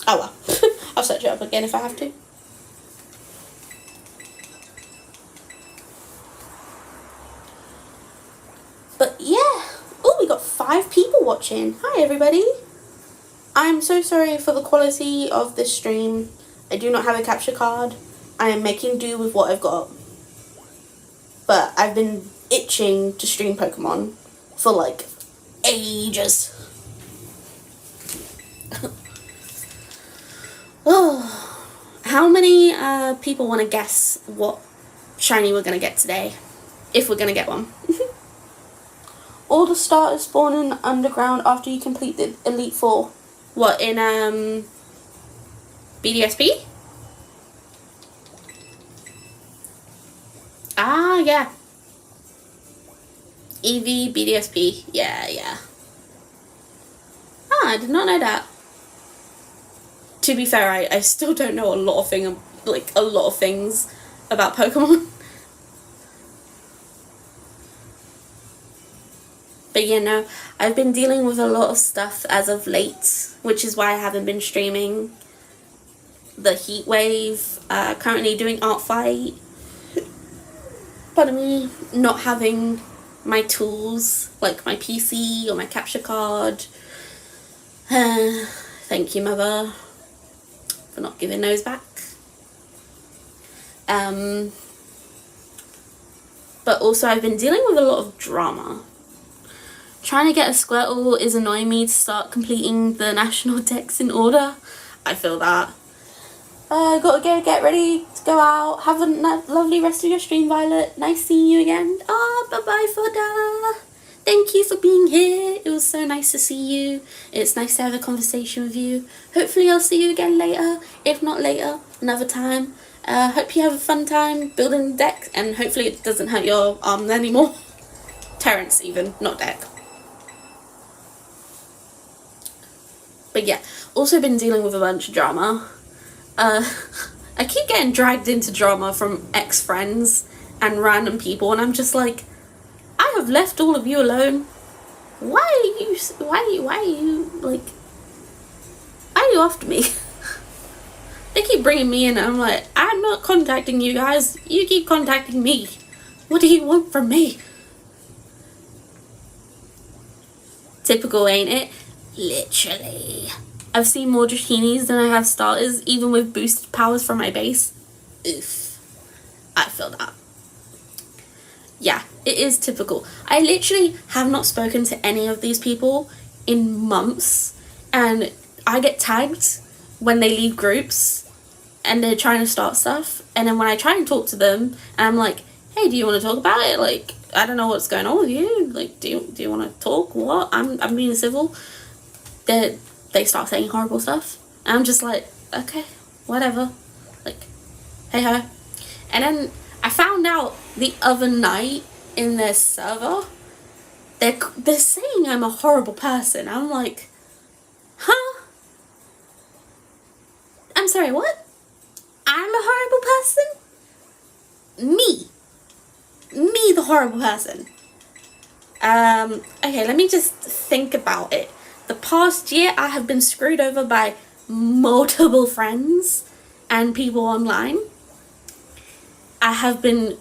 Oh well. I'll search it up again if I have to. But yeah. Oh, we got 5 people watching. Hi everybody. I'm so sorry for the quality of this stream. I do not have a capture card. I am making do with what I've got. But I've been itching to stream Pokemon for like ages. Oh, how many people want to guess what shiny we're going to get today? If we're going to get one. All the starters spawn in underground after you complete the Elite Four. What, in BDSP? Ah, yeah. EV, BDSP. Yeah. Ah, I did not know that. To be fair, I still don't know a lot of things about Pokemon. But you know, I've been dealing with a lot of stuff as of late, which is why I haven't been streaming. The heat wave, currently doing art fight. Pardon me, not having my tools, like my PC or my capture card. Thank you, Mother, for not giving those back. But also I've been dealing with a lot of drama. Trying to get a Squirtle is annoying me to start completing the national decks in order. I feel that. Gotta go get ready to go out. Have a lovely rest of your stream, Violet. Nice seeing you again. Bye-bye, Foda. Thank you for being here. It was so nice to see you. It's nice to have a conversation with you. Hopefully I'll see you again later. If not later, another time. Hope you have a fun time building the deck, and hopefully it doesn't hurt your arm anymore. Terrence even, not deck. But yeah, also been dealing with a bunch of drama. I keep getting dragged into drama from ex-friends and random people, and I'm just like, I have left all of you alone. Why are you after me? They keep bringing me in, and I'm like, I'm not contacting you guys. You keep contacting me. What do you want from me? Typical, ain't it? Literally. I've seen more Drachinis than I have starters, even with boosted powers from my base. Oof. I feel that. Yeah, it is typical. I literally have not spoken to any of these people in months, and I get tagged when they leave groups and they're trying to start stuff, and then when I try and talk to them and I'm like, hey, do you want to talk about it? Like, I don't know what's going on with you. Like, do you want to talk? What? I'm being civil. They start saying horrible stuff, and I'm just like, okay, whatever, like, hey ho. And then I found out the other night in their server, they're saying I'm a horrible person. I'm like, huh? I'm sorry, what? I'm a horrible person? Me, the horrible person. Okay, let me just think about it. The past year, I have been screwed over by multiple friends and people online. I have been,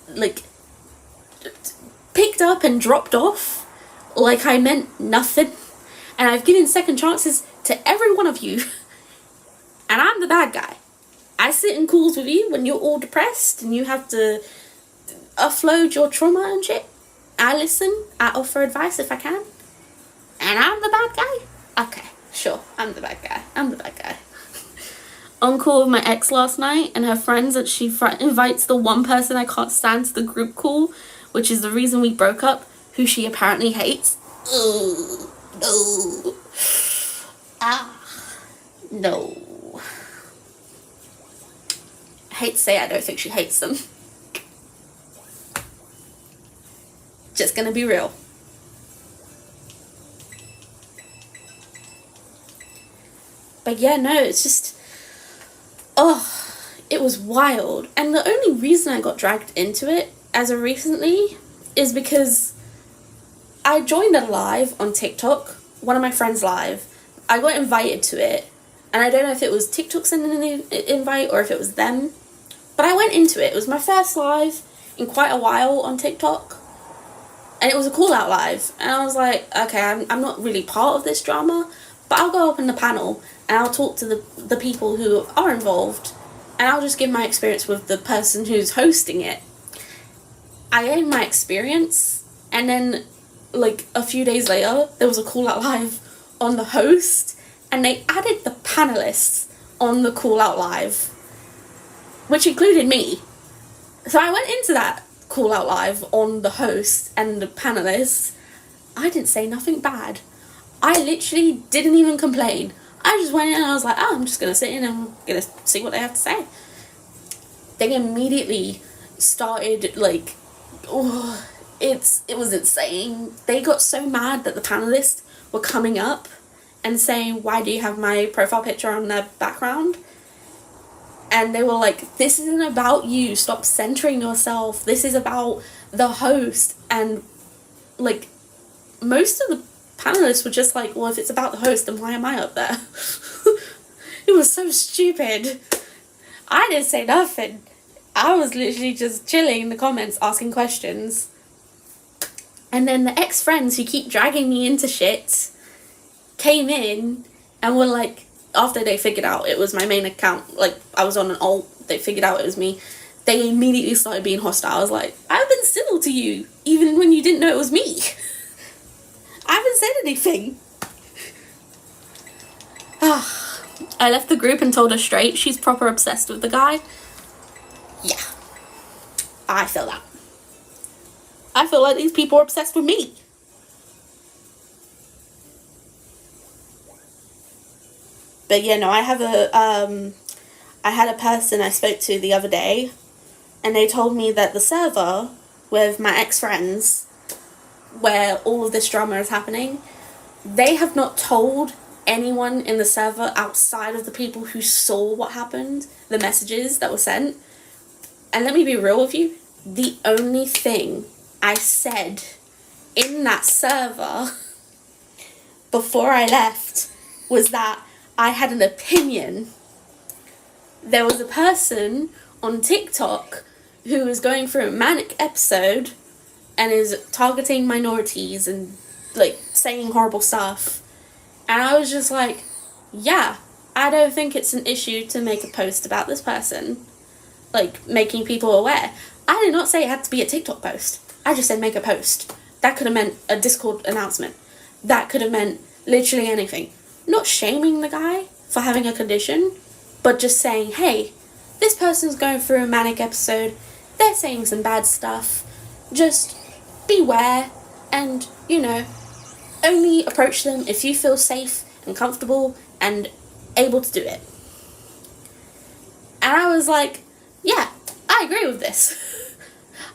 like, picked up and dropped off like I meant nothing. And I've given second chances to every one of you. And I'm the bad guy. I sit in calls with you when you're all depressed and you have to offload your trauma and shit. I listen. I offer advice if I can. And I'm the bad guy? Okay, sure, I'm the bad guy. On call with my ex last night and her friends, and she invites the one person I can't stand to the group call, which is the reason we broke up, who she apparently hates. Ugh, no. No. I hate to say I don't think she hates them. Just gonna be real. But yeah, no, it's just, it was wild. And the only reason I got dragged into it as of recently is because I joined a live on TikTok, one of my friends' live. I got invited to it, And I don't know if it was TikTok sending an invite or if it was them. But I went into it. It was my first live in quite a while on TikTok. And it was a call out live. And I was like, okay, I'm not really part of this drama, but I'll go up in the panel and I'll talk to the people who are involved, and I'll just give my experience with the person who's hosting it. I gained my experience, and then like a few days later, there was a call out live on the host, and they added the panelists on the call out live, which included me. So I went into that call out live on the host and the panelists. I didn't say nothing bad. I literally didn't even complain. I just went in and I was like, oh, I'm just going to sit in and I'm going to see what they have to say. They immediately started like, oh, it was insane. They got so mad that the panelists were coming up and saying, why do you have my profile picture on their background? And they were like, this isn't about you. Stop centering yourself. This is about the host. And like, most of the panelists were just like, well, if it's about the host, then why am I up there? It was so stupid. I didn't say nothing. I was literally just chilling in the comments asking questions. And then the ex-friends who keep dragging me into shit came in and were like, after they figured out it was my main account, like I was on an alt, they figured out it was me, they immediately started being hostile. I was like, I've been civil to you even when you didn't know it was me. I haven't said anything. I left the group and told her straight she's proper obsessed with the guy. Yeah, I feel that. I feel like these people are obsessed with me. But yeah, no, I had a person I spoke to the other day, and they told me that the server with my ex-friends, where all of this drama is happening, they have not told anyone in the server outside of the people who saw what happened, the messages that were sent. And let me be real with you, the only thing I said in that server before I left was that I had an opinion. There was a person on TikTok who was going through a manic episode and is targeting minorities and like saying horrible stuff. And I was just like, yeah, I don't think it's an issue to make a post about this person. Like, making people aware. I did not say it had to be a TikTok post. I just said make a post. That could have meant a Discord announcement. That could have meant literally anything. Not shaming the guy for having a condition, but just saying, hey, this person's going through a manic episode. They're saying some bad stuff. Just beware and, you know, only approach them if you feel safe and comfortable and able to do it. And I was like, yeah, I agree with this.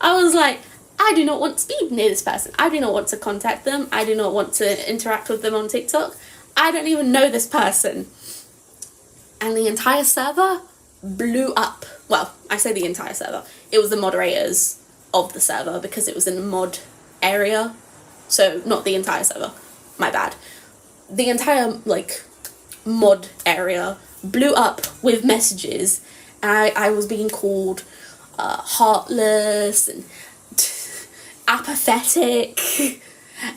I was like, I do not want to be near this person. I do not want to contact them. I do not want to interact with them on TikTok. I don't even know this person. And the entire server blew up. Well, I say the entire server. It was the moderators of the server because it was in the mod area. So, not the entire server. My bad. The entire, like, mod area blew up with messages. And I was being called heartless and apathetic.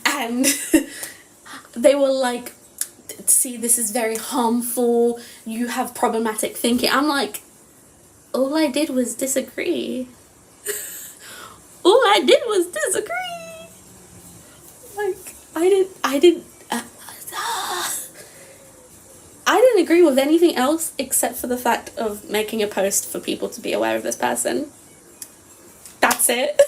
And they were like, see, this is very harmful. You have problematic thinking. I'm like, all I did was disagree. All I did was disagree. Like, I didn't agree with anything else except for the fact of making a post for people to be aware of this person. That's it.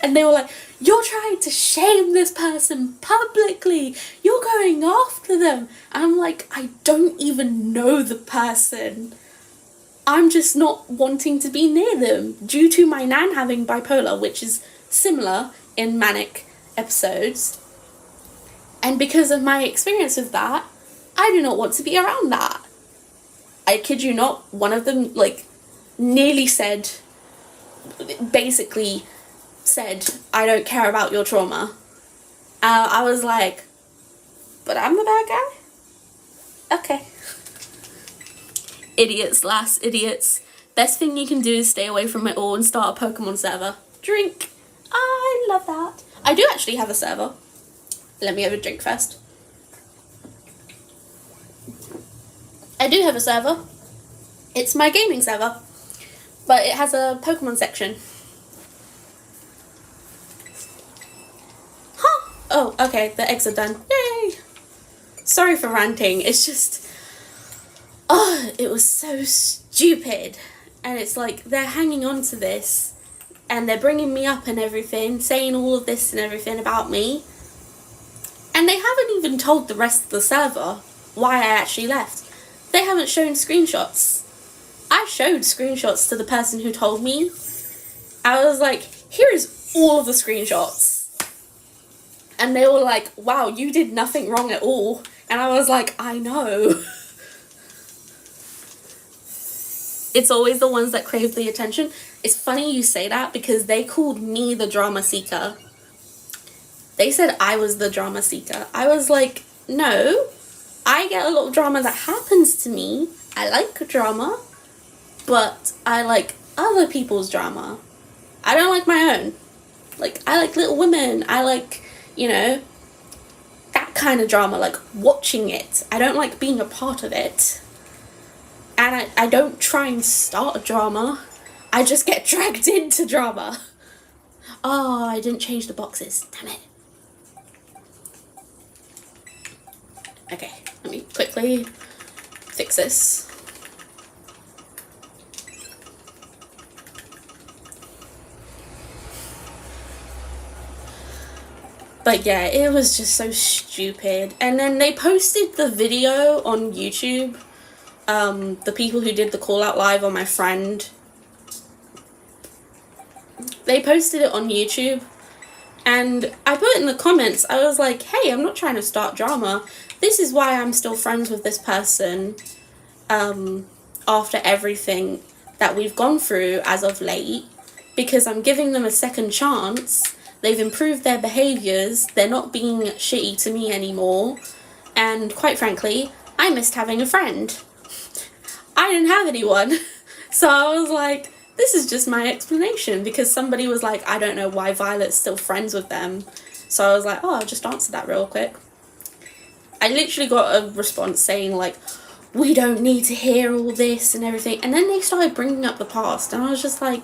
And they were like, you're trying to shame this person publicly. You're going after them. And I'm like, I don't even know the person. I'm just not wanting to be near them due to my nan having bipolar, which is similar in manic episodes. And because of my experience with that, I do not want to be around that. I kid you not, one of them, like, nearly said, basically said, I don't care about your trauma. I was like, but I'm the bad guy? Okay. Idiots, lass, idiots. Best thing you can do is stay away from it all and start a Pokemon server. Drink. I love that. I do actually have a server. Let me have a drink first. I do have a server. It's my gaming server. But it has a Pokemon section. Huh. Oh, okay. The eggs are done. Yay. Sorry for ranting. It's just... oh, it was so stupid. And it's like, they're hanging on to this. And they're bringing me up and everything. Saying all of this and everything about me. And they haven't even told the rest of the server why I actually left. They haven't shown screenshots. I showed screenshots to the person who told me. I was like, here is all of the screenshots. And they were like, wow, you did nothing wrong at all. And I was like, I know. It's always the ones that crave the attention. It's funny you say that because they called me the drama seeker. They said I was the drama seeker. I was like, no, I get a lot of drama that happens to me. I like drama, but I like other people's drama. I don't like my own. Like, I like Little Women. I like, you know, that kind of drama, like watching it. I don't like being a part of it. And I don't try and start a drama. I just get dragged into drama. Oh, I didn't change the boxes. Damn it. Okay, let me quickly fix this. But yeah, it was just so stupid. And then they posted the video on YouTube. The people who did the call out live on my friend. They posted it on YouTube. And I put in the comments, I was like, hey, I'm not trying to start drama. This is why I'm still friends with this person after everything that we've gone through as of late, because I'm giving them a second chance. They've improved their behaviours. They're not being shitty to me anymore. And quite frankly, I missed having a friend. I didn't have anyone. So I was like, this is just my explanation, because somebody was like, I don't know why Violet's still friends with them. So I was like, oh, I'll just answer that real quick. I literally got a response saying like, we don't need to hear all this and everything. And then they started bringing up the past, and I was just like,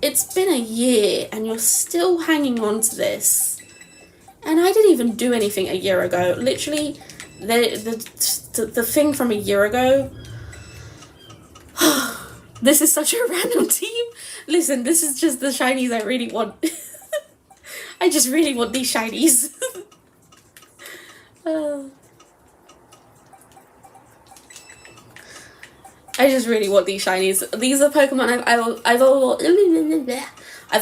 it's been a year and you're still hanging on to this. And I didn't even do anything a year ago. Literally, the thing from a year ago. This is such a random team. Listen, this is just the shinies I really want. I just really want these shinies. I just really want these shinies. These are Pokemon I've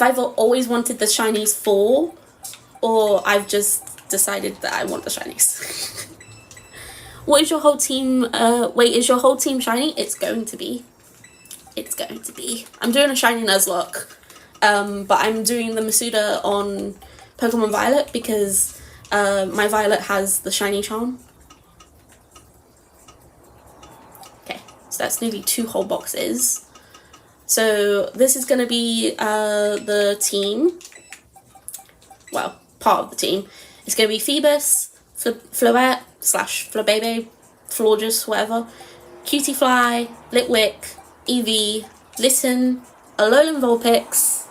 either always wanted the shinies for, or I've just decided that I want the shinies. What is your whole team? Wait, is your whole team shiny? It's going to be. It's going to be. I'm doing a shiny Nuzlocke, but I'm doing the Masuda on Pokemon Violet because my Violet has the shiny charm. Okay, so that's nearly 2 whole boxes. So this is going to be the team. Well, part of the team. It's going to be Phoebus, Floette / Flabebe, Florges, whatever, Cutiefly, Litwick, Eevee, Litten, Alolan Vulpix,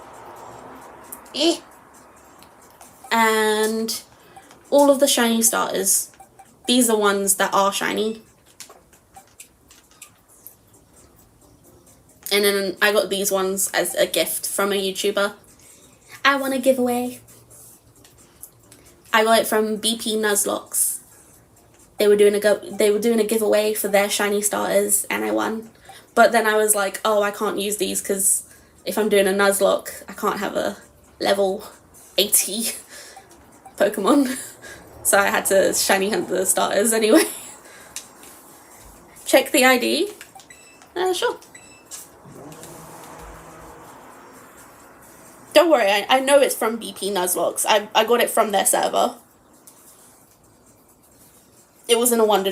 and all of the shiny starters. These are ones that are shiny. And then I got these ones as a gift from a YouTuber. I want a giveaway. I got it from BP Nuzlocke. They were doing a giveaway for their shiny starters, and I won. But then I was like, oh, I can't use these because if I'm doing a Nuzlocke, I can't have a level 80 Pokemon. So I had to shiny hunt the starters anyway. Check the ID. Sure. Don't worry, I know it's from BP Nuzlocke. I got it from their server. It wasn't a